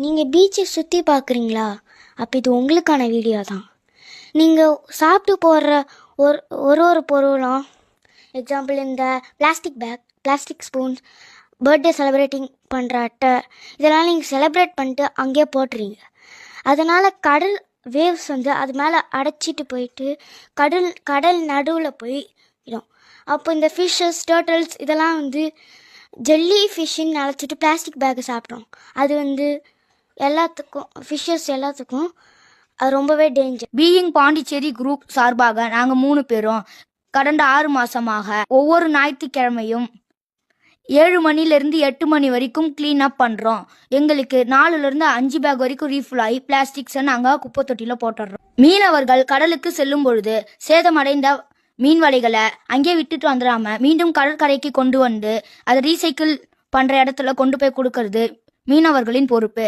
நீங்கள் பீச்சை சுற்றி பார்க்குறீங்களா? அப்போ இது உங்களுக்கான வீடியோ தான். நீங்கள் சாப்பிட்டு போடுற ஒரு ஒரு ஒரு பொருளும், எக்ஸாம்பிள் இந்த plastic bag, plastic spoons, birthday celebrating பண்ணுற அட்டை, இதெல்லாம் நீங்கள் செலிப்ரேட் பண்ணிட்டு அங்கேயே போட்டுறீங்க. அதனால் கடல் வேவ்ஸ் வந்து அது மேலே அடைச்சிட்டு போயிட்டு கடல் நடுவில் போயிடும். அப்போ இந்த ஃபிஷ்ஷஸ், டர்ட்டில்ஸ் இதெல்லாம் வந்து ஜெல்லி ஃபிஷ்ஷுன்னு நினச்சிட்டு பிளாஸ்டிக் பேக்கை சாப்பிட்றோம். அது வந்து எல்லாத்துக்கும், ஃபிஷ்ஷஸ் எல்லாத்துக்கும் அது ரொம்பவே டேஞ்சர். பீயிங் பாண்டிச்சேரி குரூப் சார்பாக நாங்கள் 3 பேரும் கடந்த 6 மாசமாக ஒவ்வொரு ஞாயிற்றுக்கிழமையும் 7 மணிலேருந்து 8 மணி வரைக்கும் க்ளீன் அப் பண்ணுறோம். எங்களுக்கு 4லேருந்து 5 பேக் வரைக்கும் ரீஃபில் ஆகி பிளாஸ்டிக்ஸை நாங்கள் குப்பை தொட்டியில் போட்டுடுறோம். மீனவர்கள் கடலுக்கு செல்லும் பொழுது சேதமடைந்த மீன் வலைகளை அங்கே விட்டுட்டு வந்துடாம மீண்டும் கடற்கரைக்கு கொண்டு வந்து அதை ரீசைக்கிள் பண்ணுற இடத்துல கொண்டு போய் கொடுக்கறது மீனவர்களின் பொறுப்பு.